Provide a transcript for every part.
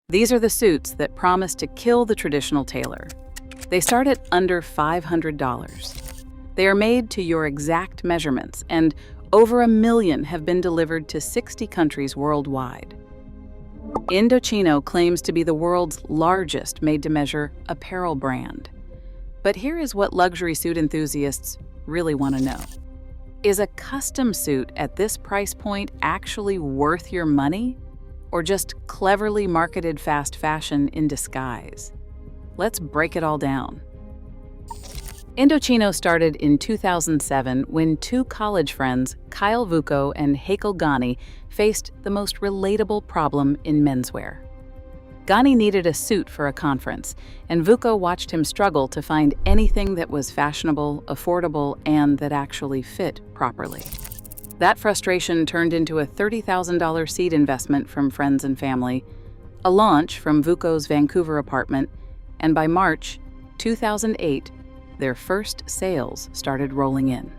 These are the suits that promise to kill the traditional tailor. They start at under $500. They are made to your exact measurements, and over 1 million have been delivered to 60 countries worldwide. Indochino claims to be the world's largest made-to-measure apparel brand. But here is what luxury suit enthusiasts really want to know. Is a custom suit at this price point actually worth your money? Or just cleverly marketed fast fashion in disguise? Let's break it all down. Indochino started in 2007 when two college friends, Kyle Vuko and Hakel Ghani, faced the most relatable problem in menswear. Ghani needed a suit for a conference, and Vuko watched him struggle to find anything that was fashionable, affordable, and that actually fit properly. That frustration turned into a $30,000 seed investment from friends and family, a launch from Vuko's Vancouver apartment, and by March 2008, their first sales started rolling in.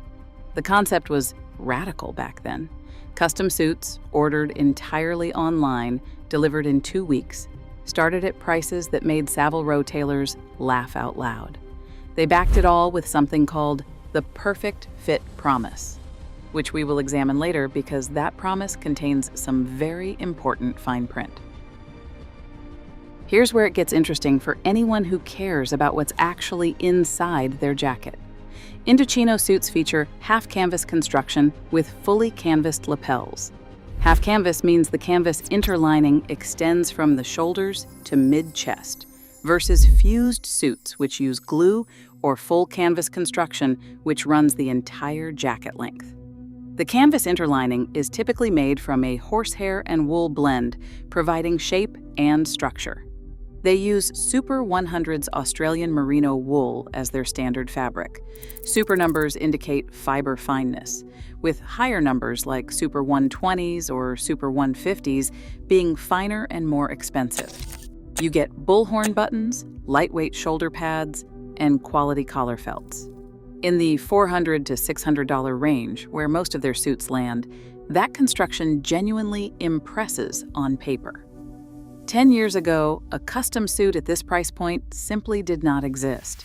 The concept was radical back then. Custom suits, ordered entirely online, delivered in 2 weeks, started at prices that made Savile Row tailors laugh out loud. They backed it all with something called the Perfect Fit Promise, which we will examine later because that promise contains some very important fine print. Here's where it gets interesting for anyone who cares about what's actually inside their jacket. Indochino suits feature half-canvas construction with fully canvassed lapels. Half-canvas means the canvas interlining extends from the shoulders to mid-chest, versus fused suits which use glue or full canvas construction which runs the entire jacket length. The canvas interlining is typically made from a horsehair and wool blend, providing shape and structure. They use Super 100's Australian Merino Wool as their standard fabric. Super numbers indicate fiber fineness, with higher numbers like Super 120s or Super 150s being finer and more expensive. You get bullhorn buttons, lightweight shoulder pads, and quality collar felts. In the $400 to $600 range, where most of their suits land, that construction genuinely impresses on paper. 10 years ago, a custom suit at this price point simply did not exist.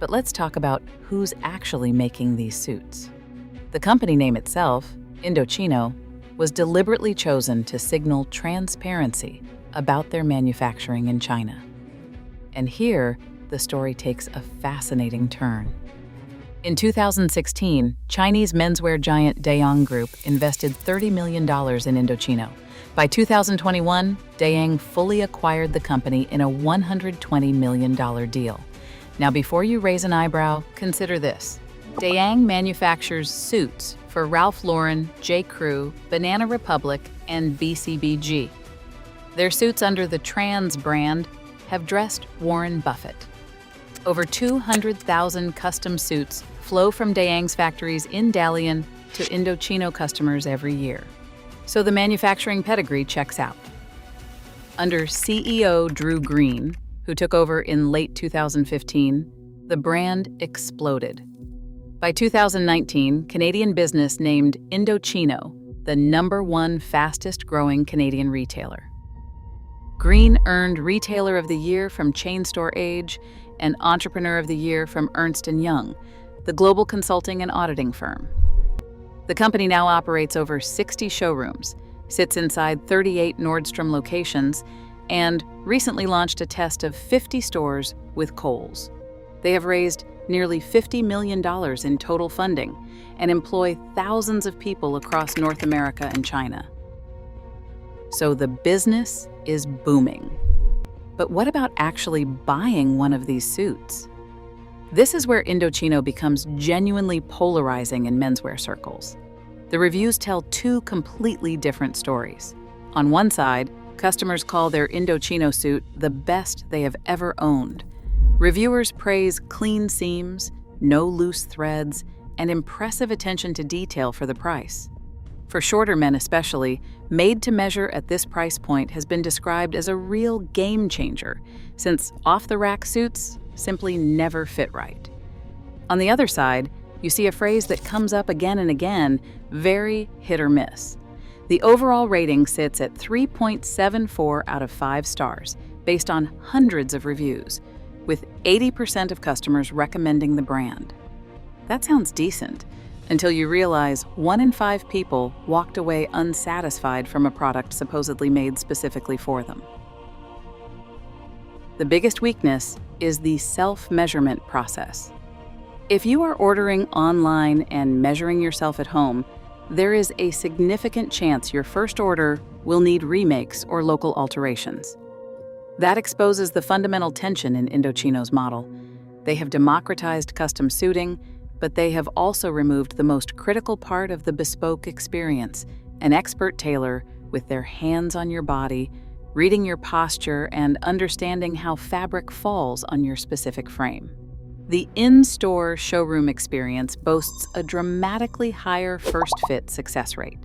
But let's talk about who's actually making these suits. The company name itself, Indochino, was deliberately chosen to signal transparency about their manufacturing in China. And here, the story takes a fascinating turn. In 2016, Chinese menswear giant Daewoo Group invested $30 million in Indochino. By 2021, Daewoo fully acquired the company in a $120 million deal. Now, before you raise an eyebrow, consider this. Daewoo manufactures suits for Ralph Lauren, J.Crew, Banana Republic, and BCBG. Their suits under the Trans brand have dressed Warren Buffett. Over 200,000 custom suits flow from Daewoo's factories in Dalian to Indochino customers every year. So the manufacturing pedigree checks out. Under CEO Drew Green, who took over in late 2015, the brand exploded. By 2019, Canadian business named Indochino the #1 fastest-growing Canadian retailer. Green earned Retailer of the Year from Chain Store Age and Entrepreneur of the Year from Ernst & Young, the global consulting and auditing firm. The company now operates over 60 showrooms, sits inside 38 Nordstrom locations, and recently launched a test of 50 stores with Kohl's. They have raised nearly $50 million in total funding and employ thousands of people across North America and China. So the business is booming. But what about actually buying one of these suits? This is where Indochino becomes genuinely polarizing in menswear circles. The reviews tell two completely different stories. On one side, customers call their Indochino suit the best they have ever owned. Reviewers praise clean seams, no loose threads, and impressive attention to detail for the price. For shorter men especially, made to measure at this price point has been described as a real game changer, since off-the-rack suits simply never fit right. On the other side, you see a phrase that comes up again and again, very hit or miss. The overall rating sits at 3.74 out of 5 stars, based on hundreds of reviews, with 80% of customers recommending the brand. That sounds decent, until you realize 1 in 5 people walked away unsatisfied from a product supposedly made specifically for them. The biggest weakness is the self-measurement process. If you are ordering online and measuring yourself at home, there is a significant chance your first order will need remakes or local alterations. That exposes the fundamental tension in Indochino's model. They have democratized custom suiting, but they have also removed the most critical part of the bespoke experience, an expert tailor with their hands on your body, reading your posture and understanding how fabric falls on your specific frame. The in-store showroom experience boasts a dramatically higher first fit success rate.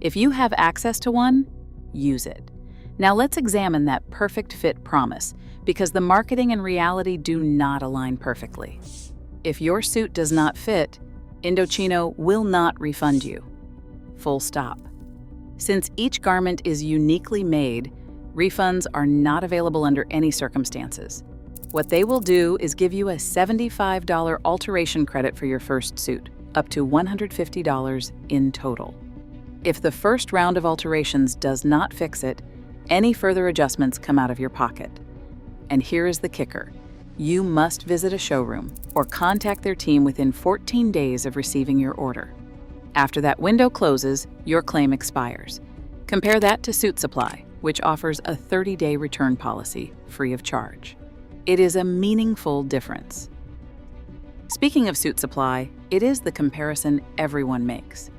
If you have access to one, use it. Now let's examine that perfect fit promise, because the marketing and reality do not align perfectly. If your suit does not fit, Indochino will not refund you. Full stop. Since each garment is uniquely made, refunds are not available under any circumstances. What they will do is give you a $75 alteration credit for your first suit, up to $150 in total. If the first round of alterations does not fix it, any further adjustments come out of your pocket. And here is the kicker. You must visit a showroom or contact their team within 14 days of receiving your order. After that window closes, your claim expires. Compare that to Suit Supply, which offers a 30-day return policy, free of charge. It is a meaningful difference. Speaking of Suit Supply, it is the comparison everyone makes.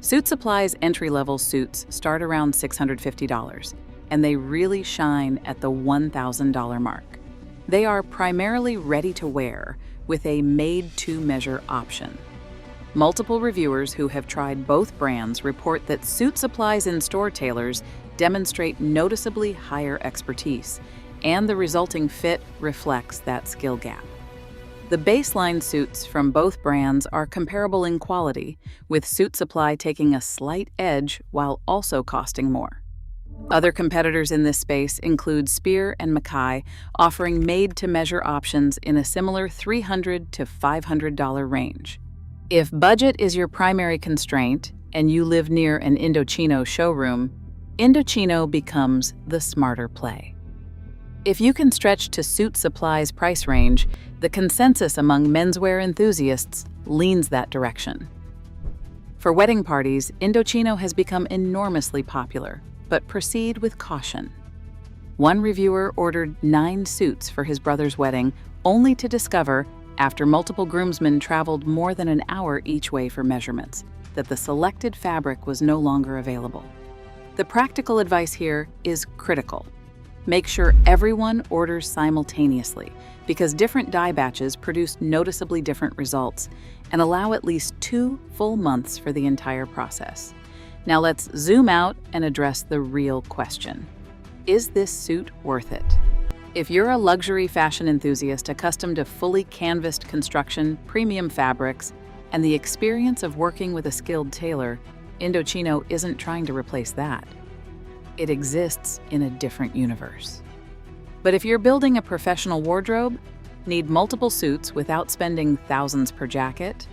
Suit Supply's entry-level suits start around $650, and they really shine at the $1,000 mark. They are primarily ready-to-wear, with a made-to-measure option. Multiple reviewers who have tried both brands report that Suit Supply's in-store tailors demonstrate noticeably higher expertise, and the resulting fit reflects that skill gap. The baseline suits from both brands are comparable in quality, with Suit Supply taking a slight edge while also costing more. Other competitors in this space include Spear and Mackay, offering made-to-measure options in a similar $300 to $500 range. If budget is your primary constraint and you live near an Indochino showroom, Indochino becomes the smarter play. If you can stretch to Suit Supply's price range, the consensus among menswear enthusiasts leans that direction. For wedding parties, Indochino has become enormously popular, but proceed with caution. One reviewer ordered 9 suits for his brother's wedding, only to discover, after multiple groomsmen traveled more than an hour each way for measurements, that the selected fabric was no longer available. The practical advice here is critical. Make sure everyone orders simultaneously, because different dye batches produce noticeably different results and allow at least 2 full months for the entire process. Now let's zoom out and address the real question. Is this suit worth it? If you're a luxury fashion enthusiast accustomed to fully canvassed construction, premium fabrics, and the experience of working with a skilled tailor, Indochino isn't trying to replace that. It exists in a different universe. But if you're building a professional wardrobe, need multiple suits without spending thousands per jacket,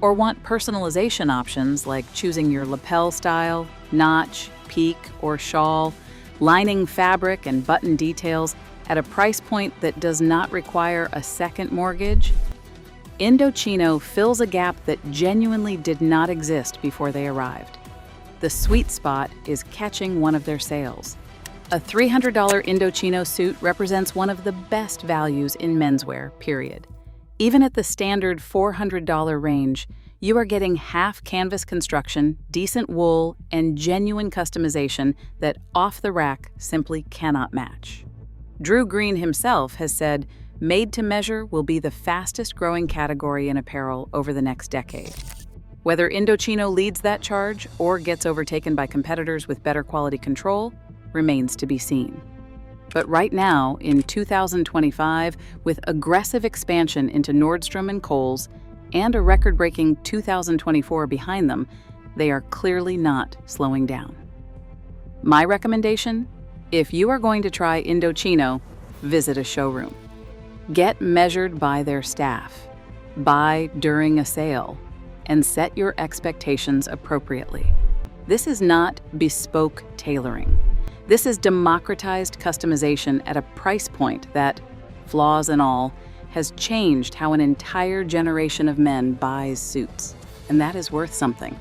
or want personalization options like choosing your lapel style, notch, peak, or shawl, lining fabric and button details at a price point that does not require a second mortgage, Indochino fills a gap that genuinely did not exist before they arrived. The sweet spot is catching one of their sales. A $300 Indochino suit represents one of the best values in menswear, period. Even at the standard $400 range, you are getting half canvas construction, decent wool, and genuine customization that off the rack simply cannot match. Drew Green himself has said, "Made to measure will be the fastest growing category in apparel over the next decade." Whether Indochino leads that charge or gets overtaken by competitors with better quality control remains to be seen. But right now, in 2025, with aggressive expansion into Nordstrom and Kohl's and a record-breaking 2024 behind them, they are clearly not slowing down. My recommendation? If you are going to try Indochino, visit a showroom. Get measured by their staff, buy during a sale, and set your expectations appropriately. This is not bespoke tailoring. This is democratized customization at a price point that, flaws and all, has changed how an entire generation of men buys suits. And that is worth something.